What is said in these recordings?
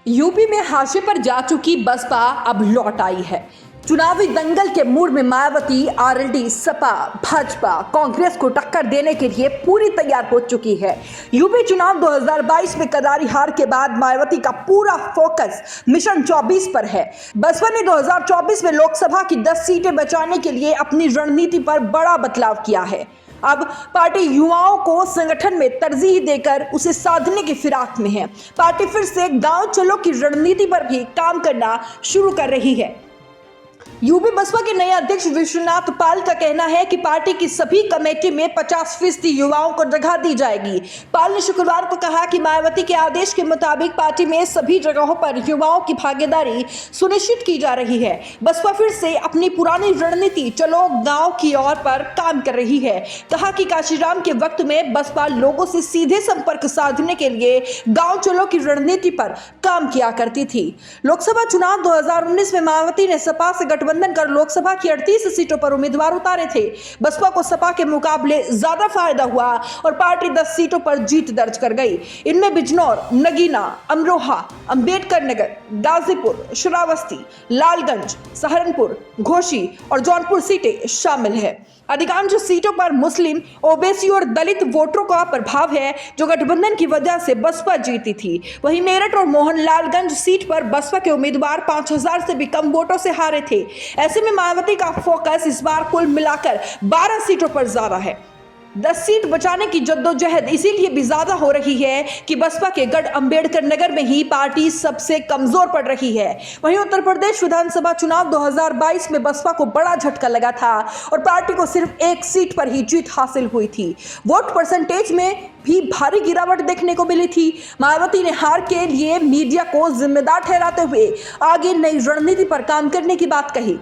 UP में हाशिए पर जा चुकी बसपा अब लौट आई है। चुनावी दंगल के मूड में मायावती आरएलडी, सपा, भाजपा, कांग्रेस को टक्कर देने के लिए पूरी तैयार हो चुकी है। यूपी चुनाव 2022 में करारी हार के बाद मायावती का पूरा फोकस मिशन 24 पर है। बसपा ने 2024 में लोकसभा की 10 सीटें बचाने के लिए अपनी रणनीति पर बड़ा बदलाव किया है। अब पार्टी युवाओं को संगठन में तरजीह देकर उसे साधने की फिराक में है। पार्टी फिर से गांव चलो की रणनीति पर भी काम करना शुरू कर रही है। यूपी बसपा के नए अध्यक्ष विश्वनाथ पाल का कहना है कि पार्टी की सभी कमेटी में 50% युवाओं को जगह दी जाएगी। पाल ने शुक्रवार को कहा कि मायावती के आदेश के मुताबिक पार्टी में सभी जगहों पर युवाओं की भागीदारी सुनिश्चित की जा रही है। बसपा फिर से अपनी पुरानी रणनीति चलो गांव की ओर पर काम कर रही है। कहा कि काशीराम के वक्त में बसपा लोगों से सीधे संपर्क साधने के लिए गांव चलो की रणनीति पर काम किया करती थी। लोकसभा चुनाव 2019 में मायावती ने सपा से गठबंधन कर लोकसभा की 38 सीटों पर उम्मीदवार उतारे थे। बसपा को सपा के मुकाबले ज्यादा फायदा हुआ और पार्टी 10 सीटों पर जीत दर्ज कर गई। इनमें बिजनौर, नगीना, अमरोहा, अंबेडकर नगर, गाजीपुर, श्रावस्ती, लालगंज, सहारनपुर, घोसी और जौनपुर सीटें शामिल है। अधिकांश सीटों पर मुस्लिम, ओबीसी और दलित वोटरों का प्रभाव है, जो गठबंधन की वजह से बसपा जीती थी। वहीं मेरठ और मोहनलालगंज सीट पर बसपा के उम्मीदवार 5000 से भी कम वोटों से हारे थे। ऐसे में मायावती का फोकस इस बार कुल मिलाकर 12 सीटों पर ज्यादा है। 10 सीट बचाने की जद्दोजहद इसीलिए भी ज्यादा हो रही है कि बसपा के गढ़ अंबेडकर नगर में ही पार्टी सबसे कमजोर पड़ रही है। वहीं उत्तर प्रदेश विधानसभा चुनाव 2022 में बसपा को बड़ा झटका लगा था और पार्टी को सिर्फ 1 सीट पर ही जीत हासिल हुई थी। वोट परसेंटेज में भी भारी गिरावट देखने को मिली थी। मायावती ने हार के लिए मीडिया को जिम्मेदार ठहराते हुए आगे नई रणनीति पर काम करने की बात कही।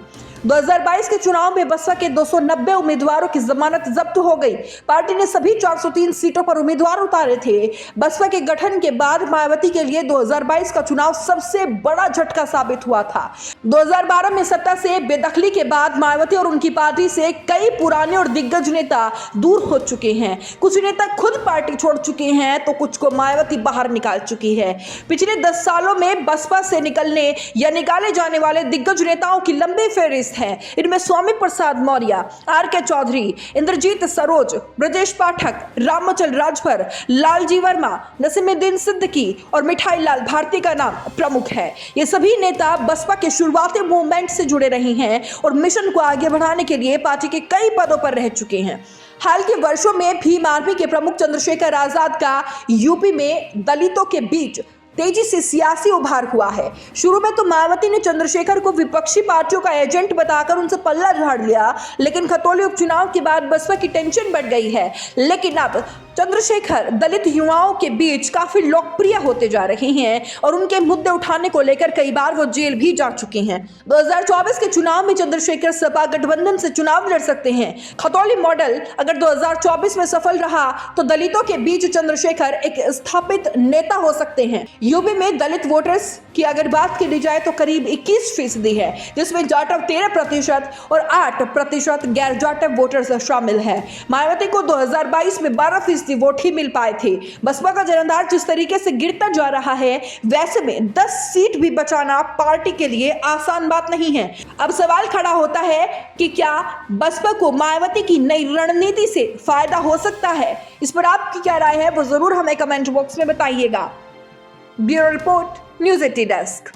2022 के चुनाव में बसपा के 290 उम्मीदवारों की जमानत जब्त हो गई। पार्टी ने सभी 403 सीटों पर उम्मीदवार उतारे थे। बसपा के गठन के बाद मायावती के लिए 2022 का चुनाव सबसे बड़ा झटका साबित हुआ था। 2012 में सत्ता से बेदखली के बाद मायावती और उनकी पार्टी से कई पुराने और दिग्गज नेता दूर हो चुके हैं। कुछ नेता खुद पार्टी छोड़ चुके हैं तो कुछ को मायावती बाहर निकाल चुकी है। पिछले 10 सालों में बसपा से निकलने या निकाले जाने वाले दिग्गज नेताओं की लंबी फहरिस्त है। इनमें स्वामी प्रसाद मौर्य, आर.के. चौधरी, इंद्रजीत सरोज, ब्रजेश पाठक, रामचल राजभर, लालजी वर्मा, नसीमुद्दीन सिद्दीकी और मिठाई लाल भारती का नाम प्रमुख है। ये सभी नेता बसपा के शुरुआती मूवमेंट से जुड़े रहे हैं और मिशन को आगे बढ़ाने के लिए पार्टी के कई पदों पर रह चुके हैं। हाल के वर्षों में भीम आर्मी के प्रमुख चंद्रशेखर आजाद का यूपी में दलितों के बीच तेजी से सियासी उभार हुआ है। शुरू में तो मायावती ने चंद्रशेखर को विपक्षी पार्टियों का एजेंट बताकर उनसे पल्ला झाड़ लिया, लेकिन खतौली उपचुनाव के बाद बसपा की टेंशन बढ़ गई है। लेकिन अब चंद्रशेखर दलित युवाओं के बीच काफी लोकप्रिय होते जा रहे हैं और उनके मुद्दे उठाने को लेकर कई बार वो जेल भी जा चुके हैं। 2024 के चुनाव में चंद्रशेखर सपा गठबंधन से चुनाव लड़ सकते हैं। खतौली मॉडल अगर 2024 में सफल रहा तो दलितों के बीच चंद्रशेखर एक स्थापित नेता हो सकते हैं। यूपी में दलित वोटर्स की अगर बात की जाए तो करीब 21% है, जिसमें जाटव 13% और 8% गैर जाटव वोटर्स शामिल है। मायावती को 2022 में 12% वोट ही मिल पाए थे। बसपा का जनाधार जिस तरीके से गिरता जा रहा है, वैसे में 10 सीट भी बचाना पार्टी के लिए आसान बात नहीं है। अब सवाल खड़ा होता है कि क्या बसपा को मायावती की नई रणनीति से फायदा हो सकता है? इस पर आपकी क्या राय है वो जरूर हमें कमेंट बॉक्स में बताइएगा। Bureau report, news 80 desk.